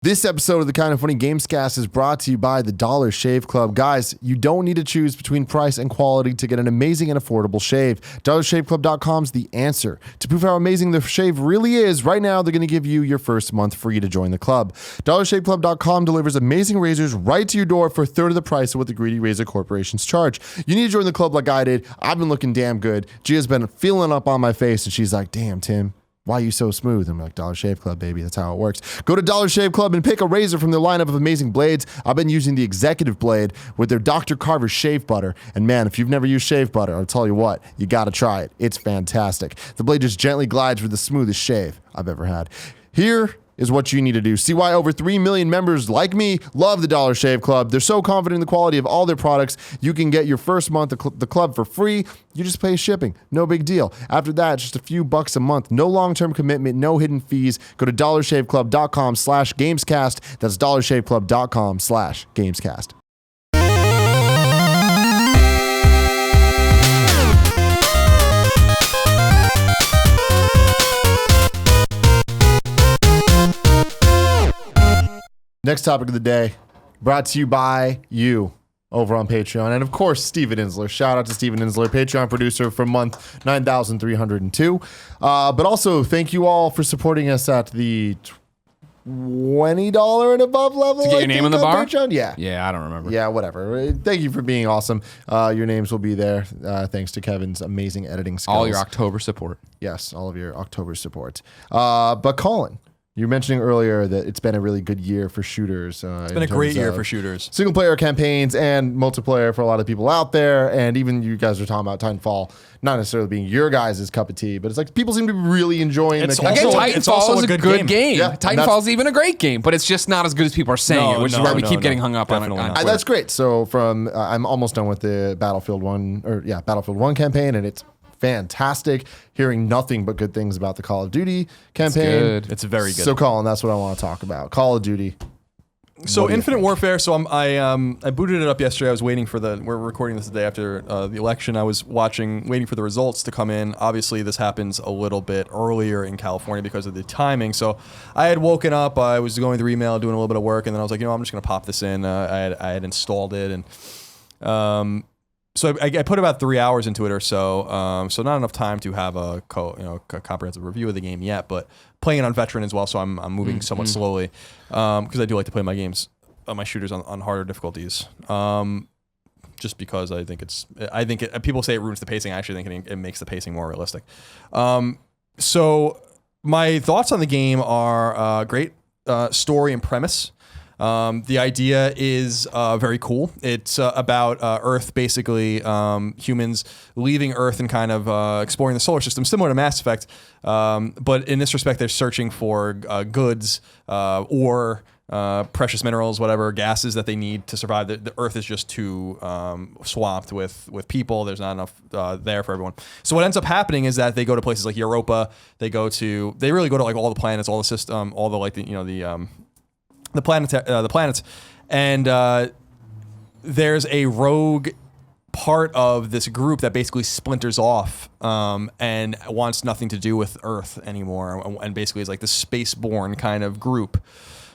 This episode of the Kind of Funny Gamescast is brought to you by the Dollar Shave Club. Guys, you don't need to choose between price and quality to get an amazing and affordable shave. DollarShaveClub.com is the answer. To prove how amazing the shave really is, right now they're going to give you your first month free to join the club. DollarShaveClub.com delivers amazing razors right to your door for a third of the price of what the greedy razor corporations charge. You need to join the club like I did. I've been looking damn good. Gia's been feeling up on my face, and she's like, damn, Tim, why are you so smooth? I'm like, Dollar Shave Club, baby. That's how it works. Go to Dollar Shave Club and pick a razor from their lineup of amazing blades. I've been using the Executive Blade with their Dr. Carver Shave Butter. And man, if you've never used shave butter, I'll tell you what, you got to try it. It's fantastic. The blade just gently glides with the smoothest shave I've ever had. Here is what you need to do. See why over 3 million members like me love the Dollar Shave Club. They're so confident in the quality of all their products. You can get your first month of the club for free. You just pay shipping. No big deal. After that, just a few bucks a month. No long-term commitment, no hidden fees. Go to dollarshaveclub.com/Gamescast. That's dollarshaveclub.com/Gamescast. Next topic of the day, brought to you by you over on Patreon. And of course, Steven Insler. Shout out to Steven Insler, Patreon producer for month 9,302. But also, thank you all for supporting us at the $20 and above level. To get your name on the bar? Patreon? Yeah. Yeah, I don't remember. Yeah, whatever. Thank you for being awesome. Your names will be there thanks to Kevin's amazing editing skills. All your October support. Yes, all of your October support. But Colin, you were mentioning earlier that it's been a really good year for shooters. It's been a great year for shooters. Single player campaigns and multiplayer for a lot of people out there. And even you guys are talking about Titanfall, not necessarily being your guys' cup of tea, but it's like people seem to be really enjoying It's the also- campaign. Again, Titanfall is a good game. Yeah, Titanfall is even a great game, but it's just not as good as people are saying it, which is why we keep getting hung up on it. Definitely not. That's great. So from I'm almost done with the Battlefield 1 campaign, and it's fantastic. Hearing nothing but good things about the Call of Duty campaign. It's very good. So Colin, that's what I want to talk about. Call of Duty. So Infinite Warfare. So I booted it up yesterday. I was waiting for we're recording this the day after the election. I was waiting for the results to come in. Obviously, this happens a little bit earlier in California because of the timing. So I had woken up. I was going through email, doing a little bit of work, and then I was like, I'm just going to pop this in. I had installed it, and so I put about 3 hours into it or so. So not enough time to have a comprehensive review of the game yet, but playing it on veteran as well. So I'm moving somewhat slowly because I do like to play my games, my shooters on harder difficulties. Just because I think people say it ruins the pacing. I actually think it makes the pacing more realistic. So my thoughts on the game are great story and premise. The idea is very cool. It's about Earth, basically humans leaving Earth and kind of exploring the solar system, similar to Mass Effect. But in this respect, they're searching for goods or precious minerals, whatever, gases that they need to survive. The Earth is just too swamped with people. There's not enough there for everyone. So what ends up happening is that they go to places like Europa. They really go to like all the planets, all the system, all the like the planets, and there's a rogue part of this group that basically splinters off and wants nothing to do with Earth anymore, and basically is like the spaceborne kind of group.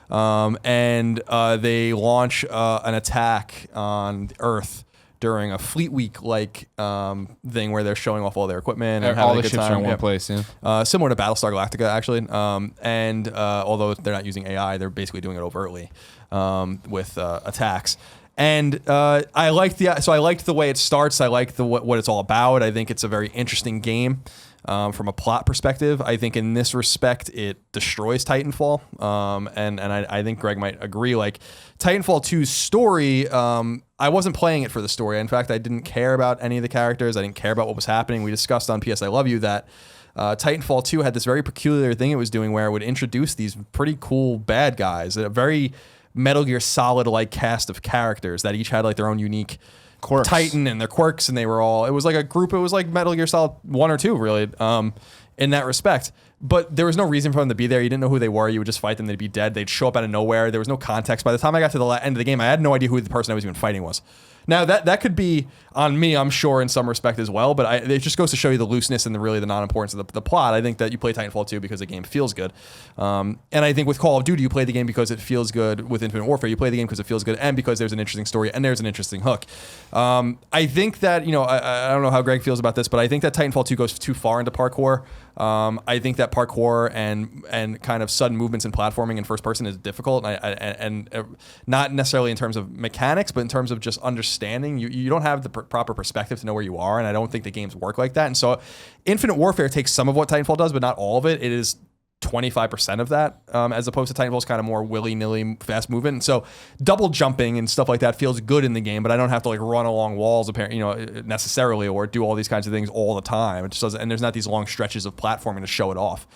And they launch an attack on Earth during a Fleet Week like thing where they're showing off all their equipment and all having the a good ships time. are in one place. Yeah. Similar to Battlestar Galactica, actually. And although they're not using AI, they're basically doing it overtly with attacks. And I liked the way it starts. I like what it's all about. I think it's a very interesting game. From a plot perspective, I think in this respect it destroys Titanfall, and I think Greg might agree. Like Titanfall 2's story, I wasn't playing it for the story. In fact, I didn't care about any of the characters. I didn't care about what was happening. We discussed on PS I Love You that Titanfall 2 had this very peculiar thing it was doing where it would introduce these pretty cool bad guys, a very Metal Gear Solid-like cast of characters that each had like their own unique Quirks. Titan and their quirks, and it was like a group. It was like Metal Gear Solid 1 or 2, really, in that respect. But there was no reason for them to be there. You didn't know who they were. You would just fight them. They'd be dead. They'd show up out of nowhere. There was no context. By the time I got to the end of the game, I had no idea who the person I was even fighting was. Now, that could be on me, I'm sure, in some respect as well, but it just goes to show you the looseness and the non-importance of the plot. I think that you play Titanfall 2 because the game feels good. And I think with Call of Duty, you play the game because it feels good. With Infinite Warfare, you play the game because it feels good and because there's an interesting story and there's an interesting hook. I think that, I don't know how Greg feels about this, but I think that Titanfall 2 goes too far into parkour. I think that parkour and kind of sudden movements and platforming in first person is difficult, and not necessarily in terms of mechanics, but in terms of just understanding. You don't have the proper perspective to know where you are, and I don't think the games work like that. And so, Infinite Warfare takes some of what Titanfall does, but not all of it. It is 25% of that, as opposed to Titanfall's kind of more willy-nilly fast movement. And so double jumping and stuff like that feels good in the game, but I don't have to like run along walls necessarily, or do all these kinds of things all the time. It just doesn't, and there's not these long stretches of platforming to show it off.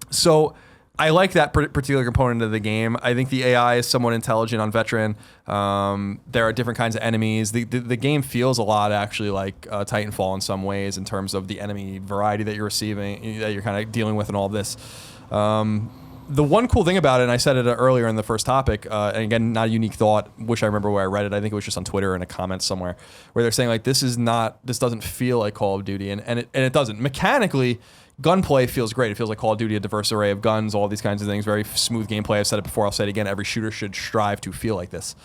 So I like that particular component of the game. I think the AI is somewhat intelligent on Veteran. There are different kinds of enemies. The game feels a lot actually like Titanfall in some ways in terms of the enemy variety that you're receiving, that you're kind of dealing with and all this. The one cool thing about it, and I said it earlier in the first topic, and again, not a unique thought, wish I remember where I read it. I think it was just on Twitter in a comment somewhere, where they're saying like, this doesn't feel like Call of Duty, and it doesn't. Mechanically, gunplay feels great. It feels like Call of Duty, a diverse array of guns, all these kinds of things, very smooth gameplay. I've said it before, I'll say it again, every shooter should strive to feel like this.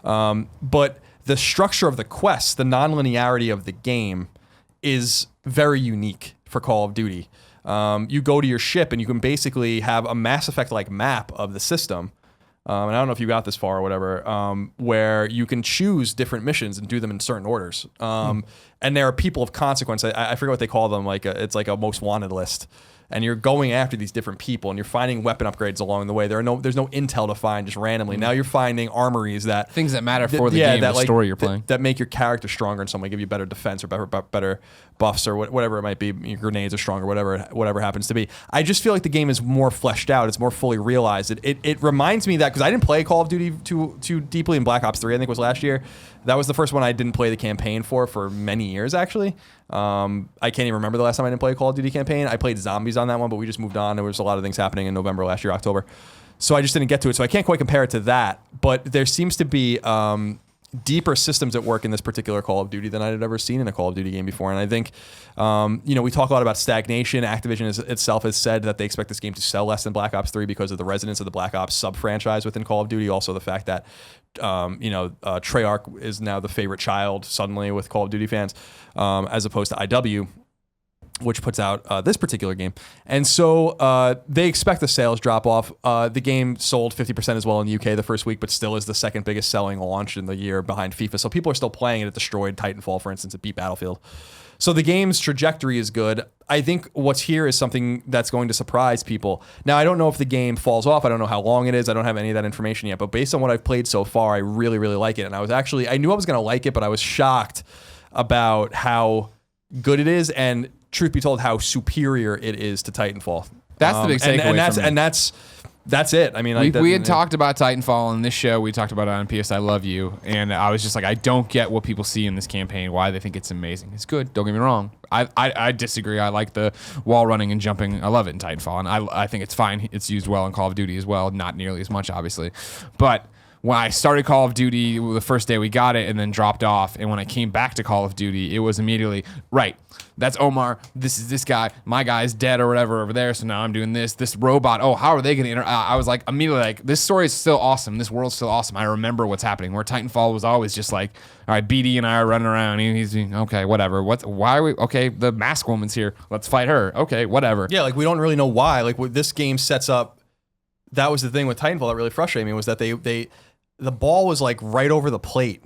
But the structure of the quests, the non-linearity of the game is very unique for Call of Duty. You go to your ship and you can basically have a Mass Effect-like map of the system. And I don't know if you got this far or whatever, where you can choose different missions and do them in certain orders. And there are people of consequence. I forget what they call them. It's like a most wanted list. And you're going after these different people, and you're finding weapon upgrades along the way. There's no intel to find just randomly. Now you're finding armories things that matter for the game, the story you're playing, that make your character stronger in some way, give you better defense or better buffs or whatever it might be. Your grenades are stronger, whatever happens to be. I just feel like the game is more fleshed out. It's more fully realized. It reminds me that, because I didn't play Call of Duty too deeply in Black Ops 3. I think it was last year. That was the first one I didn't play the campaign for many years actually. I can't even remember the last time I didn't play a Call of Duty campaign. I played Zombies on that one, but we just moved on. There was a lot of things happening in November last year, October. So I just didn't get to it. So I can't quite compare it to that. But there seems to be deeper systems at work in this particular Call of Duty than I had ever seen in a Call of Duty game before. And I think, we talk a lot about stagnation. Activision itself has said that they expect this game to sell less than Black Ops 3 because of the resonance of the Black Ops sub-franchise within Call of Duty. Also the fact that, Treyarch is now the favorite child suddenly with Call of Duty fans, as opposed to IW, which puts out this particular game. And so they expect the sales drop off. The game sold 50% as well in the UK the first week, but still is the second biggest selling launch in the year behind FIFA. So people are still playing it. It destroyed Titanfall, for instance. It beat Battlefield. So the game's trajectory is good. I think what's here is something that's going to surprise people. Now, I don't know if the game falls off. I don't know how long it is. I don't have any of that information yet. But based on what I've played so far, I really, really like it. And I knew I was going to like it, but I was shocked about how good it is, and truth be told, how superior it is to Titanfall. That's the big takeaway for me. And that's it. I mean, we had talked about Titanfall on this show. We talked about it on PS I Love You, and I was just like, I don't get what people see in this campaign, why they think it's amazing. It's good, don't get me wrong. I disagree. I like the wall running and jumping. I love it in Titanfall, and I think it's fine. It's used well in Call of Duty as well, not nearly as much, obviously. But when I started Call of Duty the first day we got it and then dropped off, and when I came back to Call of Duty, it was immediately, right, that's Omar, this is this guy, my guy's dead or whatever over there, so now I'm doing this robot, oh, how are they going to I was like, immediately like, this story is still awesome, this world's still awesome, I remember what's happening, where Titanfall was always just like, all right, BD and I are running around, he's okay, whatever, why are we, okay, the mask woman's here, let's fight her, okay, whatever. Yeah, like, we don't really know why, like, what this game sets up, that was the thing with Titanfall that really frustrated me, was that the ball was like right over the plate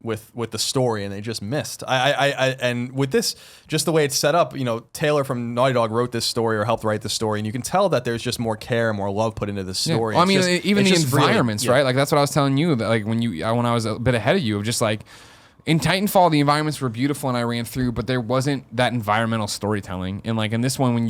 with the story, and they just missed. And with this, just the way it's set up, Taylor from Naughty Dog wrote this story or helped write this story, and you can tell that there's just more care, more love put into this story. Yeah. Well, I mean, even the environments, really, right? Like that's what I was telling you. That like when I was a bit ahead of you, of just like, in Titanfall, the environments were beautiful and I ran through, but there wasn't that environmental storytelling. And like in this one, when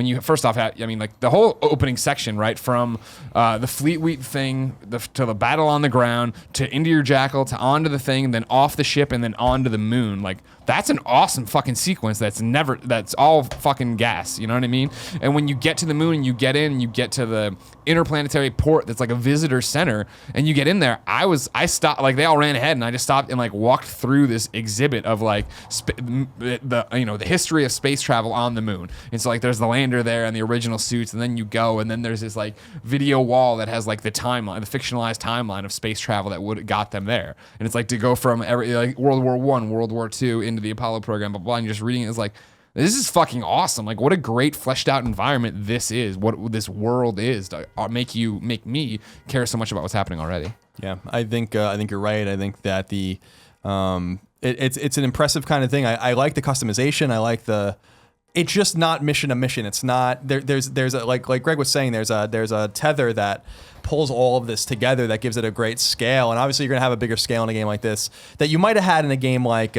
you first off, I mean, like the whole opening section, right, from the Fleetweed thing to the battle on the ground to into your jackal to onto the thing, then off the ship and then onto the moon, like that's an awesome fucking sequence. That's all fucking gas. You know what I mean? And when you get to the moon and you get in, and you get to the interplanetary port that's like a visitor center, and you get in there, I stopped, like they all ran ahead, and I just stopped and like walked through this exhibit of like the history of space travel on the moon. And so like there's the lander there and the original suits, and then you go, and then there's this like video wall that has like the timeline, the fictionalized timeline of space travel that would got them there. And it's like to go from like World War I, World War II into the Apollo program, blah, blah, and you're just reading it, it's like, this is fucking awesome. Like, what a great fleshed out environment this is. What this world is to make me care so much about what's happening already. Yeah, I think you're right. I think that it's an impressive kind of thing. I like the customization. I like it's just not mission to mission. It's not there's a, like Greg was saying, there's a tether that pulls all of this together that gives it a great scale. And obviously you're gonna have a bigger scale in a game like this that you might have had in a game like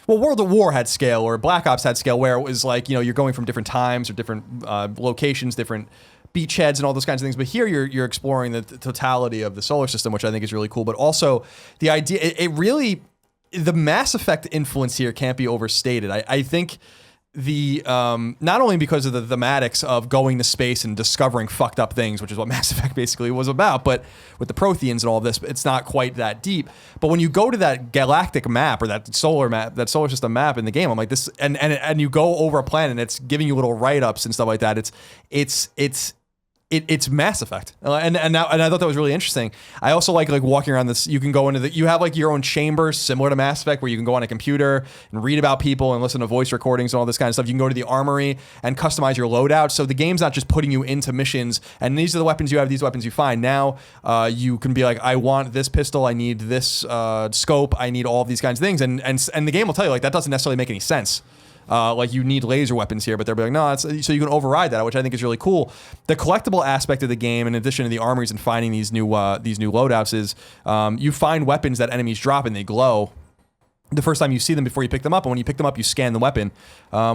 World of War had scale, or Black Ops had scale, where it was like, you're going from different times or different locations, different beachheads and all those kinds of things. But here you're exploring the totality of the solar system, which I think is really cool. But also the idea, the Mass Effect influence here can't be overstated. I think not only because of the thematics of going to space and discovering fucked up things, which is what Mass Effect basically was about, but with the Protheans and all of this, it's not quite that deep. But when you go to that galactic map or that solar system map in the game, I'm like, this, and you go over a planet and it's giving you little write-ups and stuff like that. It's Mass Effect, and I thought that was really interesting. I also like walking around this. You can go into you have like your own chambers similar to Mass Effect, where you can go on a computer and read about people and listen to voice recordings and all this kind of stuff. You can go to the armory and customize your loadout. So the game's not just putting you into missions and these are the weapons you have, these weapons you find. Now you can be like, I want this pistol, I need this scope, I need all of these kinds of things, and the game will tell you like that doesn't necessarily make any sense. Like you need laser weapons here, but they'll be like, no, so you can override that, which I think is really cool. The collectible aspect of the game, in addition to the armories and finding these new loadouts, is you find weapons that enemies drop and they glow the first time you see them before you pick them up. And when you pick them up, you scan the weapon,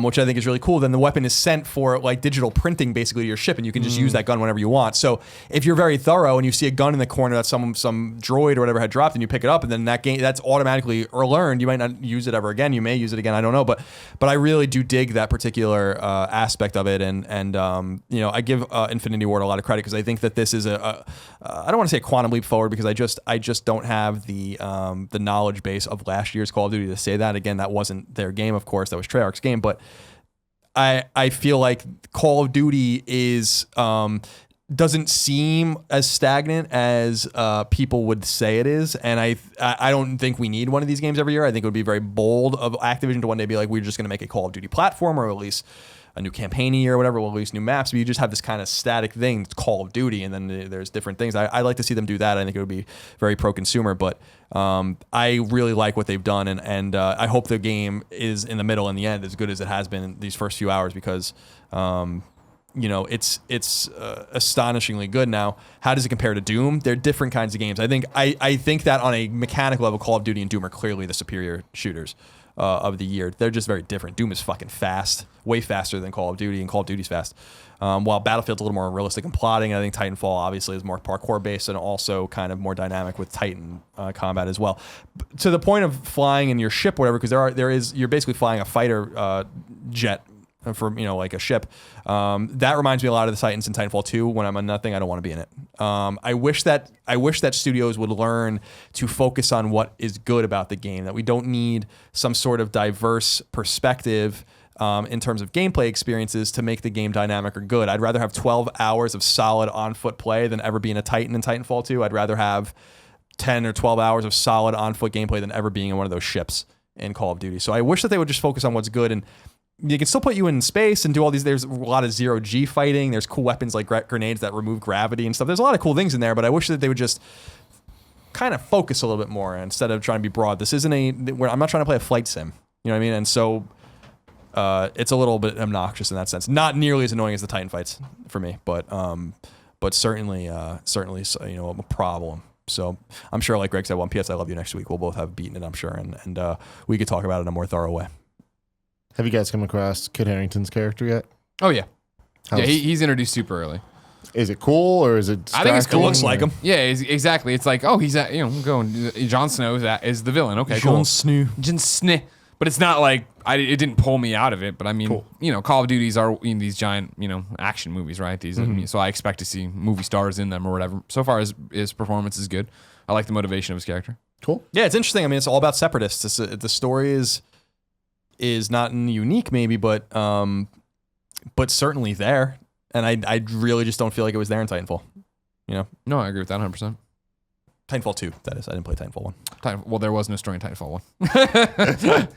which I think is really cool. Then the weapon is sent for like digital printing basically to your ship, and you can just use that gun whenever you want. So if you're very thorough and you see a gun in the corner that some droid or whatever had dropped, and you pick it up, and then that's automatically learned. You might not use it ever again. You may use it again. I don't know. But I really do dig that particular aspect of it. And I give Infinity Ward a lot of credit, because I think that this is I don't want to say a quantum leap forward, because I just don't have the knowledge base of last year's Call of Duty to say that. Again, that wasn't their game, of course. That was Treyarch's game. But I feel like Call of Duty is doesn't seem as stagnant as people would say it is. And I don't think we need one of these games every year. I think it would be very bold of Activision to one day be like, we're just going to make a Call of Duty platform, or at least a new campaign a year or whatever, we'll release new maps. But you just have this kind of static thing, it's Call of Duty, and then there's different things. I like to see them do that. I think it would be very pro-consumer, but I really like what they've done, and I hope the game is in the middle and the end as good as it has been in these first few hours, because it's astonishingly good. Now, how does it compare to Doom? They're different kinds of games. I think that on a mechanical level, Call of Duty and Doom are clearly the superior shooters of the year. They're just very different. Doom is fucking fast, way faster than Call of Duty, and Call of Duty's fast. While Battlefield's a little more realistic and plotting, I think Titanfall obviously is more parkour based and also kind of more dynamic with Titan combat as well. To the point of flying in your ship, whatever, because you're basically flying a fighter jet for like a ship. That reminds me a lot of the Titans in Titanfall 2. When I'm on nothing, I don't want to be in it. I wish that studios would learn to focus on what is good about the game, that we don't need some sort of diverse perspective in terms of gameplay experiences to make the game dynamic or good. I'd rather have 12 hours of solid on-foot play than ever being a Titan in Titanfall 2. I'd rather have 10 or 12 hours of solid on-foot gameplay than ever being in one of those ships in Call of Duty. So I wish that they would just focus on what's good, and you can still put you in space and do all these. There's a lot of zero-G fighting. There's cool weapons like grenades that remove gravity and stuff. There's a lot of cool things in there, but I wish that they would just kind of focus a little bit more instead of trying to be broad. This isn't I'm not trying to play a flight sim. You know what I mean? And so it's a little bit obnoxious in that sense. Not nearly as annoying as the Titan fights for me, but certainly a problem. So I'm sure, like Greg said, One PS I Love You next week, we'll both have beaten it, I'm sure, and we could talk about it in a more thorough way. Have you guys come across Kit Harington's character yet? Oh yeah, How's- he's introduced super early. Is it cool or is it? I think it's distracting, cool. Looks like or- him. Yeah, exactly. It's like, oh, he's going. Jon Snow is the villain. Okay, cool. Jon Snow. Jon Snow. But it's not like it didn't pull me out of it. But I mean, Cool. Call of Duties are these giant, action movies, right? These, so I expect to see movie stars in them or whatever. So far, his performance is good. I like the motivation of his character. Cool. Yeah, it's interesting. I mean, it's all about separatists. The story is not unique, maybe, but certainly there. And I really just don't feel like it was there in Titanfall. No, I agree with that 100%. Titanfall 2, that is. I didn't play Titanfall 1. Well, there was no story in Titanfall 1.